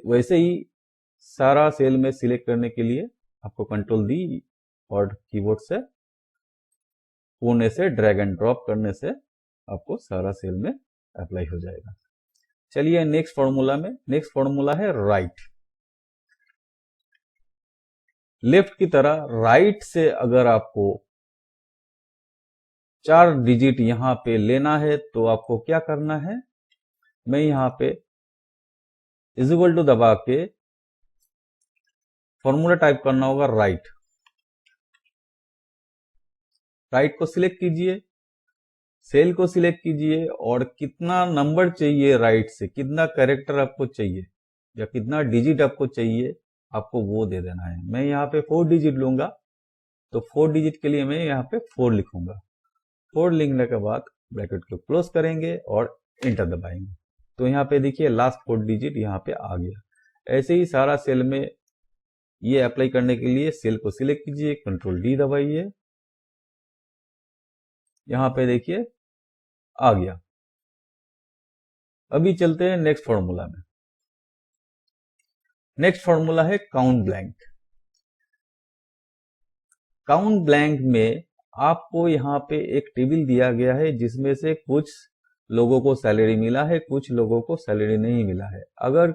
[SPEAKER 1] वैसे ही सारा सेल में सिलेक्ट करने के लिए आपको कंट्रोल डी और कीबोर्ड से कोने से ड्रैग एंड ड्रॉप करने से आपको सारा सेल में अप्लाई हो जाएगा। चलिए नेक्स्ट फॉर्मूला में। नेक्स्ट फॉर्मूला है राइट। लेफ्ट की तरह राइट से अगर आपको 4 डिजिट यहाँ पे लेना है तो आपको क्या करना है, मैं यहाँ पे इज इक्वल टू दबा के फॉर्मूला टाइप करना होगा राइट। राइट को सिलेक्ट कीजिए, सेल को सिलेक्ट कीजिए, और कितना नंबर चाहिए राइट से, कितना कैरेक्टर आपको चाहिए या कितना डिजिट आपको चाहिए, आपको वो दे देना है। मैं यहाँ पे 4 डिजिट लूंगा, तो 4 डिजिट के लिए मैं यहाँ पे 4 लिखूंगा। 4 लिखने के बाद ब्रैकेट को क्लोज करेंगे और एंटर दबाएंगे। तो यहाँ पे देखिए लास्ट 4 डिजिट यहाँ पे आ गया। ऐसे ही सारा सेल में ये अप्लाई करने के लिए सेल को सिलेक्ट कीजिए, कंट्रोल डी दबाइए, यहाँ पे देखिए आ गया। अभी चलते हैं नेक्स्ट फॉर्मूला में। नेक्स्ट फॉर्मूला है काउंट ब्लैंक। काउंट ब्लैंक में आपको यहाँ पे एक टेबल दिया गया है जिसमें से कुछ लोगों को सैलरी मिला है, कुछ लोगों को सैलरी नहीं मिला है। अगर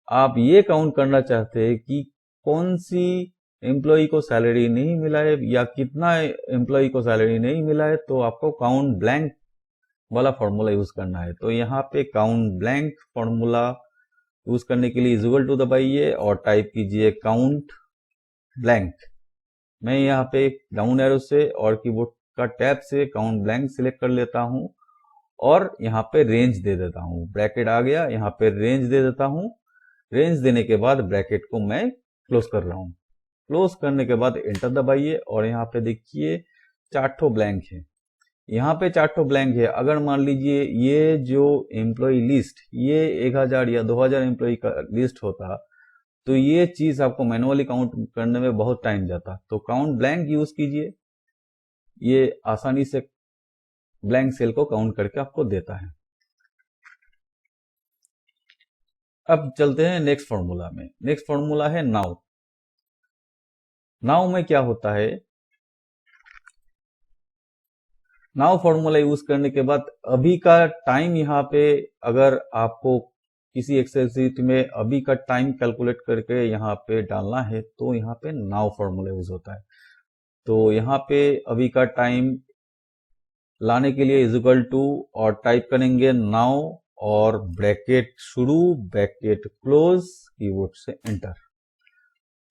[SPEAKER 1] आप ये काउंट करना चाहते हैं कि कौन सी एम्प्लॉय को सैलरी नहीं मिला है या कितना एम्प्लॉय को सैलरी नहीं मिला है, तो आपको काउंट ब्लैंक वाला फॉर्मूला यूज करना है। तो यहाँ पे काउंट ब्लैंक फॉर्मूला यूज करने के लिए इक्वल टू दबाइए और टाइप कीजिए काउंट ब्लैंक। मैं यहाँ पे डाउन एरो से और कीबोर्ड का टैब से काउंट ब्लैंक सिलेक्ट कर लेता हूँ और यहाँ पे रेंज दे देता हूँ। ब्रैकेट आ गया, यहाँ पे रेंज दे देता हूँ। रेंज देने के बाद ब्रैकेट को मैं क्लोज कर रहा हूँ। क्लोज करने के बाद एंटर दबाइए और यहाँ पे देखिए 4 ब्लैंक है। यहाँ पे 4 ब्लैंक है। अगर मान लीजिए ये जो एम्प्लॉय लिस्ट ये 1000 या 2000 एम्प्लॉय का लिस्ट होता तो ये चीज आपको मैनुअली काउंट करने में बहुत टाइम जाता। तो काउंट ब्लैंक यूज कीजिए, ये आसानी से ब्लैंक सेल को काउंट करके आपको देता है। अब चलते हैं नेक्स्ट फॉर्मूला में। नेक्स्ट फॉर्मूला है नाउ। नाउ में क्या होता है, नाउ फॉर्मूला यूज करने के बाद अभी का टाइम यहाँ पे अगर आपको किसी एक्सेल शीट में अभी का टाइम कैलकुलेट करके यहाँ पे डालना है तो यहाँ पे नाउ फॉर्मूला यूज होता है। तो यहाँ पे अभी का टाइम लाने के लिए इज इक्वल टू और टाइप करेंगे नाउ और ब्रैकेट शुरू ब्रैकेट क्लोज, कीबोर्ड से एंटर।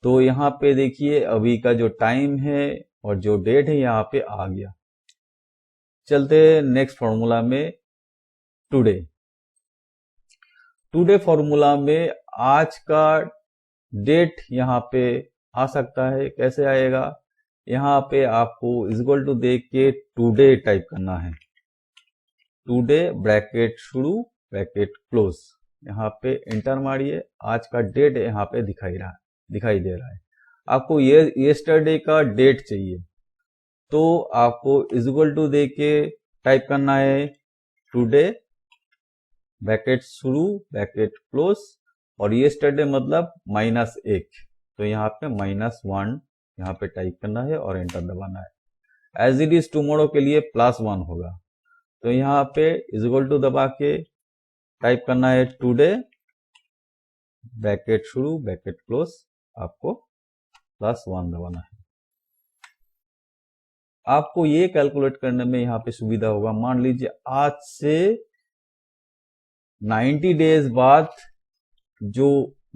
[SPEAKER 1] तो यहाँ पे देखिए अभी का जो टाइम है और जो डेट है यहाँ पे आ गया। चलते नेक्स्ट फॉर्मूला में टुडे। टुडे फॉर्मूला में आज का डेट यहाँ पे आ सकता है। कैसे आएगा? यहाँ पे आपको इक्वल टू दे के टुडे टाइप करना है। टुडे ब्रैकेट शुरू ब्रैकेट क्लोज, यहाँ पे एंटर मारिए। आज का डेट यहाँ पे दिखाई दे रहा है। आपको येस्टरडे का डेट चाहिए तो आपको इक्वल टू दे के टाइप करना है टुडे ब्रैकेट शुरू ब्रैकेट क्लोज और येस्टरडे मतलब -1, तो यहाँ पे -1 यहाँ पे टाइप करना है और एंटर दबाना है। एज इट इज टुमारो के लिए +1 होगा, तो यहाँ पे इक्वल टू दबा के टाइप करना है टुडे ब्रैकेट शुरू ब्रैकेट क्लोज, आपको +1 दबाना है। आपको ये कैलकुलेट करने में यहाँ पे सुविधा होगा। मान लीजिए आज से 90 डेज बाद जो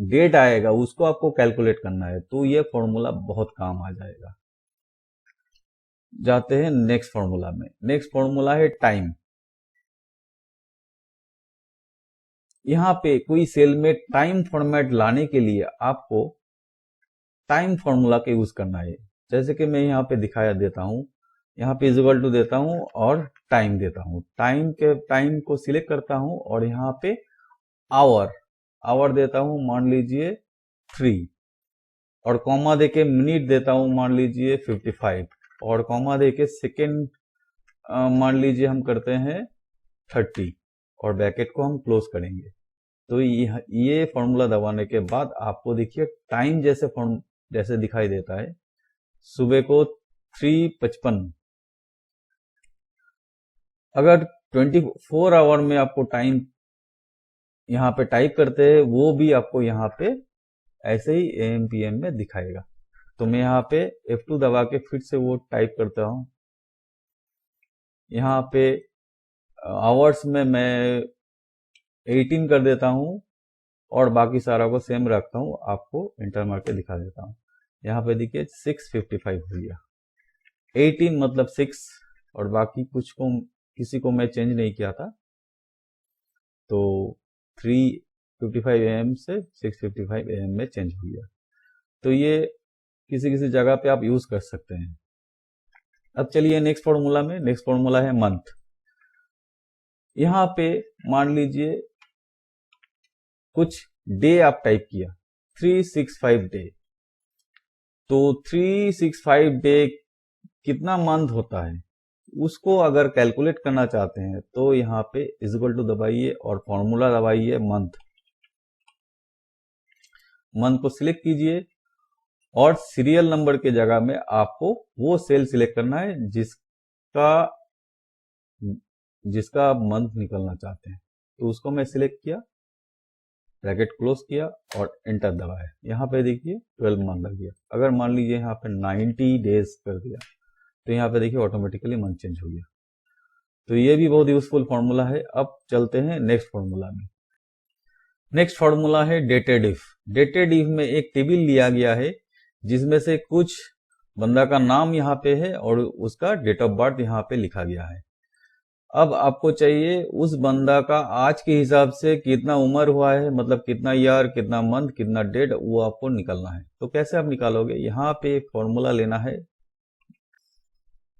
[SPEAKER 1] डेट आएगा उसको आपको कैलकुलेट करना है, तो ये फॉर्मूला बहुत काम आ जाएगा। जाते हैं नेक्स्ट फॉर्मूला में। नेक्स्ट फॉर्मूला है टाइम। यहाँ पे कोई सेल में टाइम फॉर्मेट लाने के लिए आपको टाइम फॉर्मूला का यूज करना है। जैसे कि मैं यहाँ पे दिखाया देता हूँ, यहाँ पे इक्वल टू देता हूँ और टाइम देता हूँ। टाइम को सिलेक्ट करता हूँ और यहाँ पे आवर देता हूँ, मान लीजिए 3, और कॉमा देके मिनट देता हूँ, मान लीजिए 55, और कॉमा देके सेकेंड मान लीजिए हम करते हैं 30 और ब्रैकेट को हम क्लोज करेंगे। तो ये फॉर्मूला दबाने के बाद आपको देखिए टाइम जैसे दिखाई देता है। सुबह को 3:55, अगर 24 आवर में आपको टाइम यहाँ पे टाइप करते हैं वो भी आपको यहाँ पे ऐसे ही AM PM में दिखाएगा। तो मैं यहाँ पे F2 दबा के फिर से वो टाइप करता हूँ। यहाँ पे आवर्स में मैं 18 कर देता हूँ और बाकी सारा को सेम रखता हूँ, आपको इंटर मार के दिखा देता हूँ। यहाँ पे देखिए 6:55 हो गया। 18 मतलब 6 और बाकी किसी को मैं चेंज नहीं किया था, तो 3:55 AM से 6:55 AM में चेंज हो गया। तो ये किसी जगह पे आप यूज कर सकते हैं। अब चलिए नेक्स्ट फॉर्मूला में। नेक्स्ट फॉर्मूला है मंथ। यहाँ पे मान लीजिए कुछ डे आप टाइप किया 365 डे, तो 365 डे कितना मंथ होता है उसको अगर कैलकुलेट करना चाहते हैं तो यहाँ पे इक्वल टू दबाइए और फॉर्मूला दबाइए मंथ को सिलेक्ट कीजिए और सीरियल नंबर के जगह में आपको वो सेल सिलेक्ट करना है जिसका आप मंथ निकलना चाहते हैं। तो उसको मैं सिलेक्ट किया, ब्रैकेट क्लोज किया और एंटर दबाया। यहाँ पे देखिए 12 मंथ लग गया। अगर मान लीजिए यहाँ पे 90 डेज कर दिया तो यहाँ पे देखिए ऑटोमेटिकली मंथ चेंज हो गया। तो ये भी बहुत यूजफुल फॉर्मूला है। अब चलते हैं नेक्स्ट फॉर्मूला में। नेक्स्ट फॉर्मूला है डेटेड इफ। डेटेड इफ में एक टेबल लिया गया है जिसमें से कुछ बंदा का नाम यहाँ पे है और उसका डेट ऑफ बर्थ यहाँ पे लिखा गया है। अब आपको चाहिए उस बंदा का आज के हिसाब से कितना उम्र हुआ है, मतलब कितना ईयर, कितना मंथ, कितना डेट, वो आपको निकालना है। तो कैसे आप निकालोगे? यहाँ पे फॉर्मूला लेना है,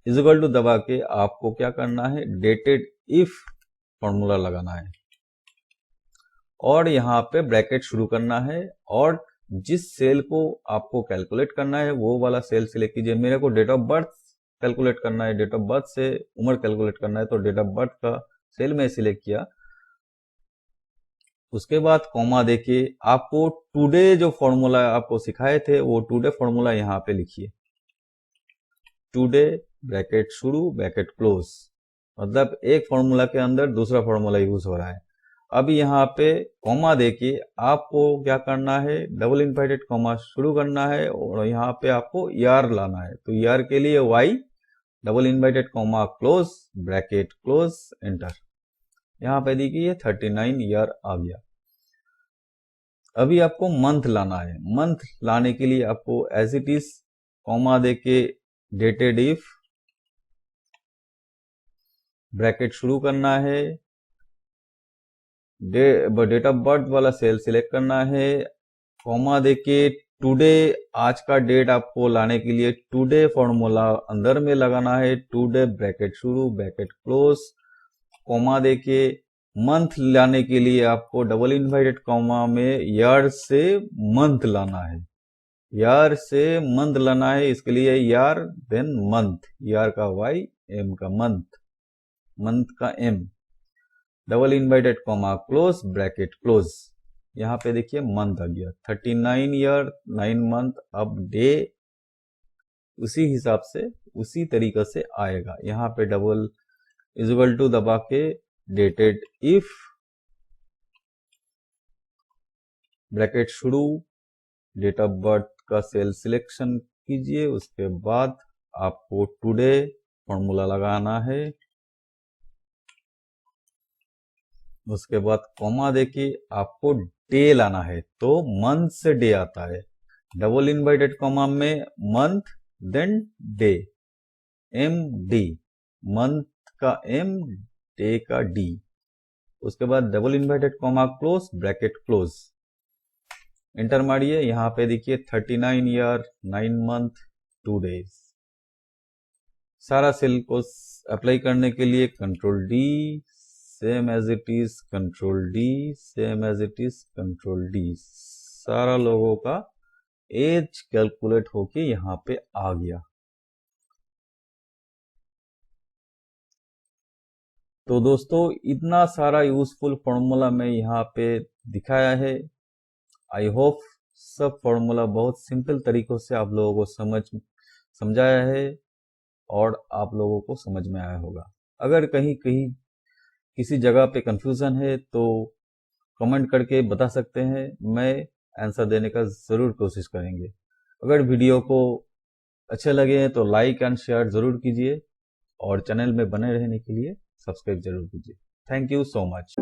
[SPEAKER 1] इक्वल टू दबा के आपको क्या करना है, डेटेड इफ फॉर्मूला लगाना है और यहाँ पे ब्रैकेट शुरू करना है और जिस सेल को आपको कैलकुलेट करना है वो वाला सेल सिलेक्ट कीजिए। मेरे को डेट ऑफ बर्थ कैलकुलेट करना है, डेट ऑफ बर्थ से उम्र कैलकुलेट करना है, तो डेट ऑफ बर्थ का सेल में सिलेक्ट किया। उसके बाद कॉमा देके आपको टुडे जो फॉर्मूला आपको सिखाए थे वो टुडे फॉर्मूला यहाँ पे लिखिए। टुडे ब्रैकेट शुरू ब्रैकेट क्लोज, मतलब एक फॉर्मूला के अंदर दूसरा फॉर्मूला यूज हो रहा है। अब यहाँ पे कॉमा देके आपको क्या करना है, डबल इन्वर्टेड कॉमा शुरू करना है और यहाँ पे आपको ईयर लाना है। तो ईयर के लिए Y, double inverted comma close bracket close enter. यहाँ पे देखिए 39 ईयर आ गया। अभी आपको मंथ लाना है। मंथ लाने के लिए आपको एज इट इज कॉमा देके डेटेड इफ ब्रैकेट शुरू करना है, डेट ऑफ बर्थ वाला सेल सिलेक्ट करना है, कॉमा देके टुडे आज का डेट आपको लाने के लिए टुडे फॉर्मूला अंदर में लगाना है, टुडे ब्रैकेट शुरू ब्रैकेट क्लोज, कॉमा देके मंथ लाने के लिए आपको डबल इन्वर्टेड कॉमा में ईयर से मंथ लाना है, ईयर से मंथ लाना है। इसके लिए ईयर देन मंथ, ईयर का वाई एम का मंथ, मंथ का M, double inverted comma close bracket close. यहाँ पे देखिए मंथ आ गया 39 ईयर 9 मंथ। अब डे उसी हिसाब से उसी तरीके से आएगा। यहाँ पे डबल इक्वल टू दबा के डेटेड इफ ब्रैकेट शुरू, डेट ऑफ बर्थ का सेल सिलेक्शन कीजिए, उसके बाद आपको टुडे फॉर्मूला लगाना है, उसके बाद कॉमा देके आपको डे लाना है, तो मंथ से डे आता है, डबल इन्वर्टेड कॉमा में month then day, M D, month का एम डे का डी, उसके बाद double inverted comma close bracket close, enter मारिए। यहाँ पे देखिए 39 ईयर 9 मंथ 2 डेज। सारा सेल को अप्लाई करने के लिए control D, same as it is control D, same as it is control D. सारा लोगों का एज कैलकुलेट होके यहाँ पे आ गया। तो दोस्तों इतना सारा यूजफुल फॉर्मूला मैं यहाँ पे दिखाया है। आई होप सब फॉर्मूला बहुत सिंपल तरीकों से आप लोगों को समझाया है और आप लोगों को समझ में आया होगा। अगर कहीं किसी जगह पे कंफ्यूजन है तो कमेंट करके बता सकते हैं, मैं आंसर देने का ज़रूर कोशिश करेंगे। अगर वीडियो को अच्छे लगे तो लाइक एंड शेयर ज़रूर कीजिए और चैनल में बने रहने के लिए सब्सक्राइब जरूर कीजिए। Thank you so much.